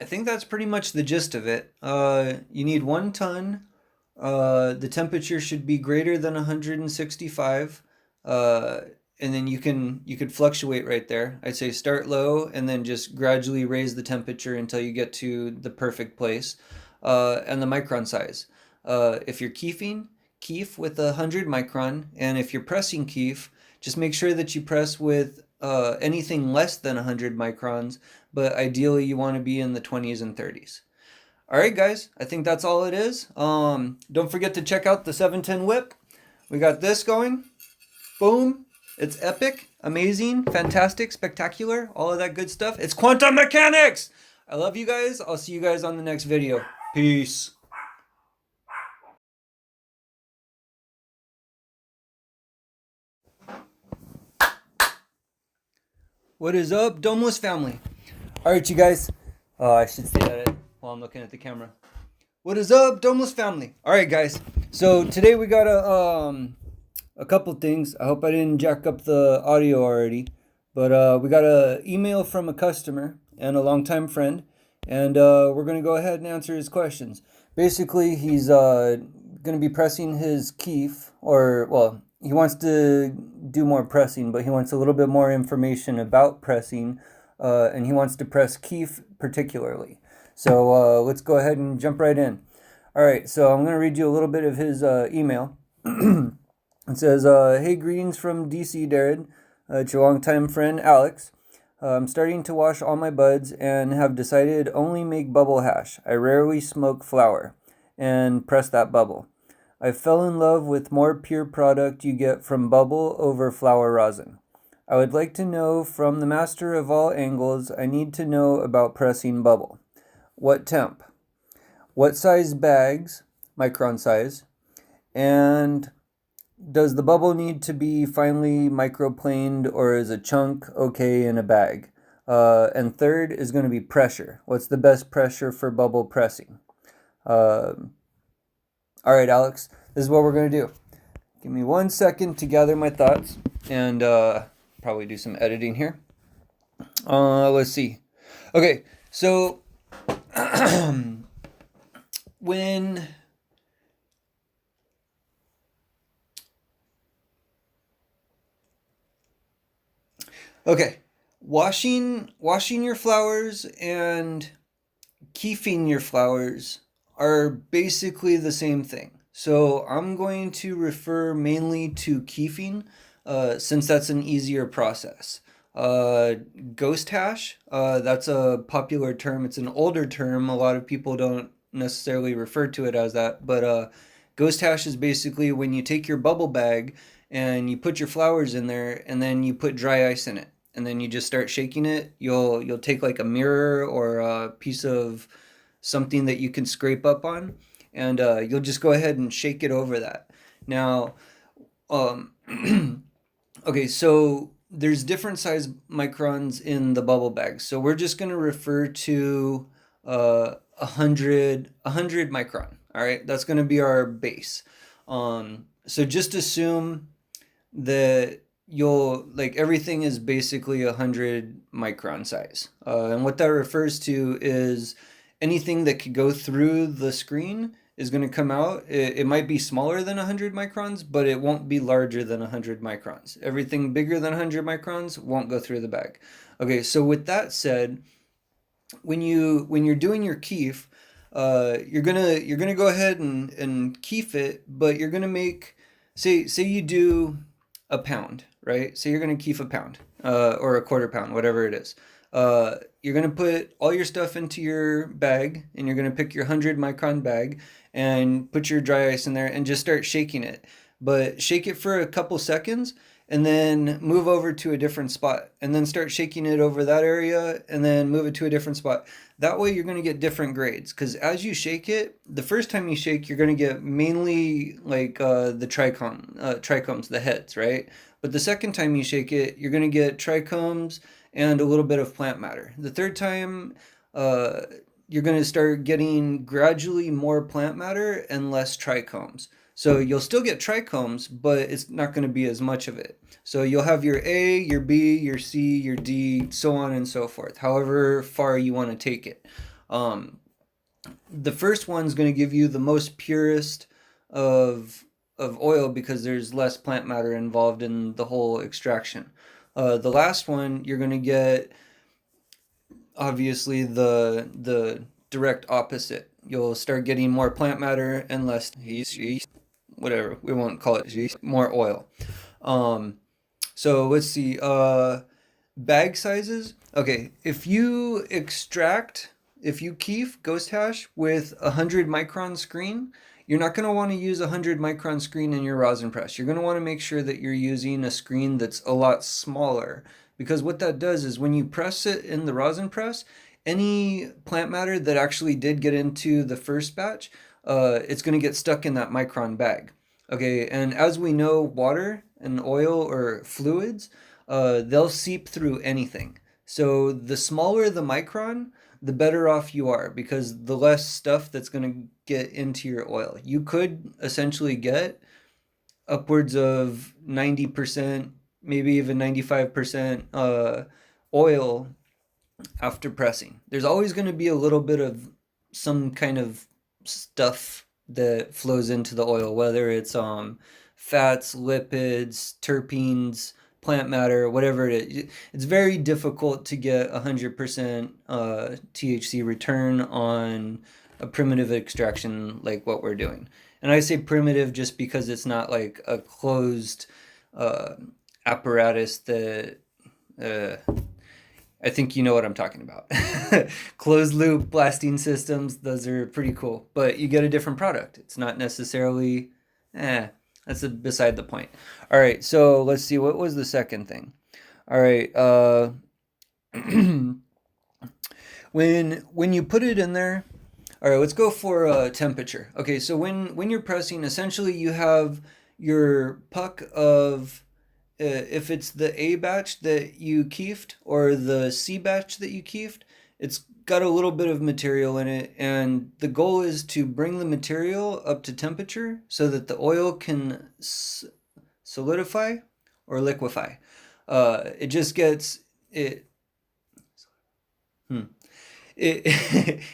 I think that's pretty much the gist of it. You need 1 ton. The temperature should be greater than 165. Uh, and then you could fluctuate right there. I'd say start low and then just gradually raise the temperature until you get to the perfect place. And the micron size. If you're keefing, keef with 100 micron, and if you're pressing keef, just make sure that you press with anything less than 100 microns, but ideally you want to be in the 20s and 30s. All right, guys, I think that's all it is. Don't forget to check out the 710 whip. We got this going. Boom. It's epic, amazing, fantastic, spectacular, all of that good stuff. It's quantum mechanics. I love you guys. I'll see you guys on the next video. Peace. What is up, Domeless family? All right, you guys. I should say that while I'm looking at the camera. What is up, Domeless family? All right, guys. So today we got a couple things. I hope I didn't jack up the audio already, but we got an email from a customer and a longtime friend, and we're gonna go ahead and answer his questions. Basically, he's gonna be pressing his Kief, or well, he wants to do more pressing, but he wants a little bit more information about pressing, and he wants to press Kief particularly. So let's go ahead and jump right in. All right, so I'm going to read you a little bit of his email. It says, hey, greetings from DC, Darren. It's your longtime friend, Alex. I'm starting to wash all my buds and have decided only make bubble hash. I rarely smoke flour and press that bubble. I fell in love with more pure product you get from bubble over flour rosin. I would like to know from the master of all angles, I need to know about pressing bubble. What temp? What size bags, micron size? And does the bubble need to be finely microplaned or is a chunk okay in a bag? And third is going to be pressure. What's the best pressure for bubble pressing? All right, Alex, this is what we're going to do. Give me 1 second to gather my thoughts and probably do some editing here. Let's see. Okay, so when okay, washing your flowers and keefing your flowers are basically the same thing. So I'm going to refer mainly to keefing, since that's an easier process. Ghost hash, that's a popular term. It's an older term. A lot of people don't necessarily refer to it as that, but ghost hash is basically when you take your bubble bag and you put your flowers in there and then you put dry ice in it and then you just start shaking it. You'll take like a mirror or a piece of something that you can scrape up on, and you'll just go ahead and shake it over that. Now, um, okay, so there's different size microns in the bubble bag. So we're just going to refer to 100 micron. All right, that's going to be our base. So just assume that you'll like everything is basically 100 micron size. And what that refers to is anything that could go through the screen is going to come out. It might be smaller than 100 microns, but it won't be larger than 100 microns. Everything bigger than 100 microns won't go through the bag. Okay, so with that said, when you're doing your keef, you're gonna go ahead and keef it, but you're gonna make say you do a pound, right? So you're gonna keef a pound, or a quarter pound, whatever it is. You're gonna put all your stuff into your bag, and you're gonna pick your 100 micron bag and put your dry ice in there and just start shaking it. But shake it for a couple seconds and then move over to a different spot and then start shaking it over that area and then move it to a different spot. That way you're going to get different grades, because as you shake it, the first time you shake, you're going to get mainly like the trichomes, the heads, right? But the second time you shake it, you're going to get trichomes and a little bit of plant matter. The third time, you're going to start getting gradually more plant matter and less trichomes. So you'll still get trichomes, but it's not going to be as much of it. So you'll have your A, your B, your C, your D, so on and so forth, however far you want to take it. Um, the first one's going to give you the most purest of oil because there's less plant matter involved in the whole extraction. The last one, you're going to get obviously the direct opposite. You'll start getting more plant matter and less whatever, we won't call it more oil. Um, so let's see. Bag sizes. Okay, if you keef ghost hash with 100 micron screen, you're not going to want to use 100 micron screen in your rosin press. You're going to want to make sure that you're using a screen that's a lot smaller, because what that does is when you press it in the rosin press, any plant matter that actually did get into the first batch, it's going to get stuck in that micron bag. Okay, and as we know, water and oil or fluids, they'll seep through anything. So the smaller the micron, the better off you are, because the less stuff that's going to get into your oil. You could essentially get upwards of 90%, maybe even 95% oil after pressing. There's always going to be a little bit of some kind of stuff that flows into the oil, whether it's fats, lipids, terpenes, plant matter, whatever it is. It's very difficult to get 100% THC return on a primitive extraction like what we're doing. And I say primitive just because it's not like a closed uh, apparatus that I think you know what I'm talking about. Closed loop blasting systems, those are pretty cool, but you get a different product. It's not necessarily, that's beside the point. All right, so let's see, what was the second thing? All right, when you put it in there, all right, let's go for temperature. Okay, so when you're pressing, essentially you have your puck of if it's the A batch that you keefed or the C batch that you keefed, it's got a little bit of material in it, and the goal is to bring the material up to temperature so that the oil can solidify or liquefy. It just gets it. Hmm. It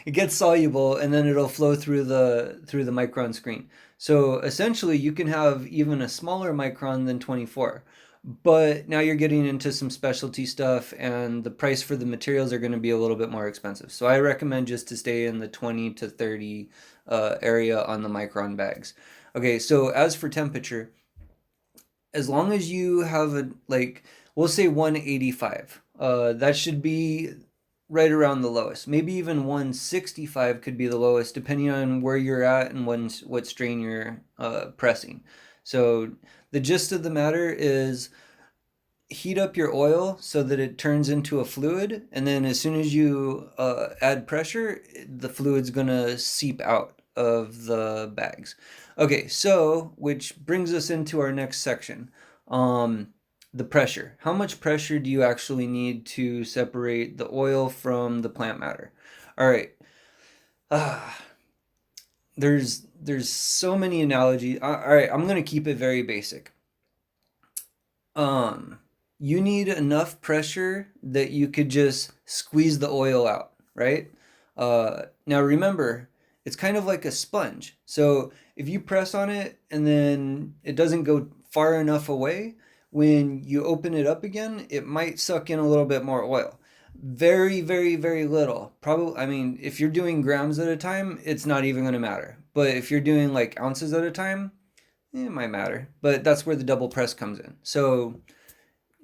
it gets soluble, and then it'll flow through the micron screen. So essentially you can have even a smaller micron than 24, but now you're getting into some specialty stuff, and the price for the materials are going to be a little bit more expensive. So I recommend just to stay in the 20 to 30 area on the micron bags. Okay, so as for temperature, as long as you have a, like, we'll say 185, that should be right around the lowest. Maybe even 165 could be the lowest, depending on where you're at and what strain you're pressing. So the gist of the matter is heat up your oil so that it turns into a fluid, and then as soon as you add pressure, the fluid's gonna seep out of the bags. Okay, so which brings us into our next section. The pressure. How much pressure do you actually need to separate the oil from the plant matter? All right. There's so many analogies. All right, I'm gonna keep it very basic. You need enough pressure that you could just squeeze the oil out, right? Now remember, it's kind of like a sponge. So if you press on it and then it doesn't go far enough away, when you open it up again, it might suck in a little bit more oil. Very, very, very little. Probably, I mean, if you're doing grams at a time, it's not even going to matter. But if you're doing like ounces at a time, it might matter. But that's where the double press comes in. So,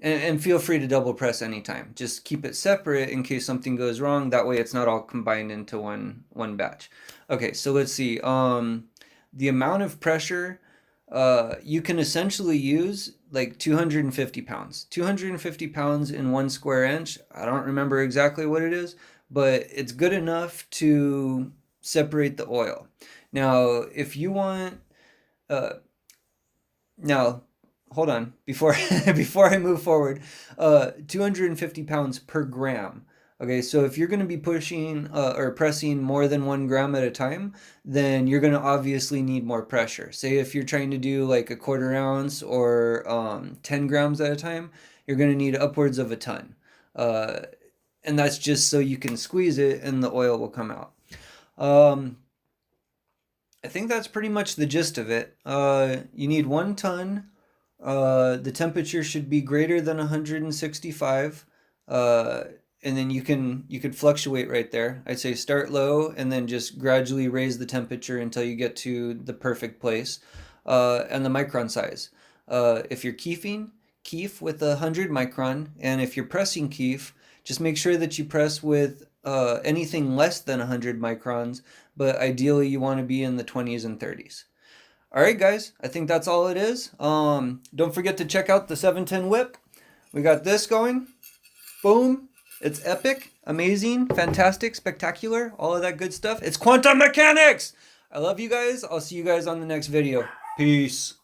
and feel free to double press anytime. Just keep it separate in case something goes wrong. That way it's not all combined into one batch. Okay, so let's see. The amount of pressure you can essentially use like 250 pounds. 250 pounds in 1 square inch. I don't remember exactly what it is, but it's good enough to separate the oil. Now, if you want, uh, now, hold on, before before I move forward, 250 pounds per gram. Okay, so if you're going to be pushing or pressing more than 1 gram at a time, then you're going to obviously need more pressure. Say if you're trying to do like a quarter ounce or 10 grams at a time, you're going to need upwards of a ton. Uh, and that's just so you can squeeze it and the oil will come out. Um, I think that's pretty much the gist of it. You need 1 ton. The temperature should be greater than 165. Uh, and then you could fluctuate right there. I'd say start low and then just gradually raise the temperature until you get to the perfect place. And the micron size. If you're keefing, keef with 100 micron, and if you're pressing keef, just make sure that you press with anything less than 100 microns, but ideally you want to be in the 20s and 30s. All right, guys, I think that's all it is. Don't forget to check out the 710 whip. We got this going. Boom. It's epic, amazing, fantastic, spectacular, all of that good stuff. It's quantum mechanics. I love you guys. I'll see you guys on the next video. Peace.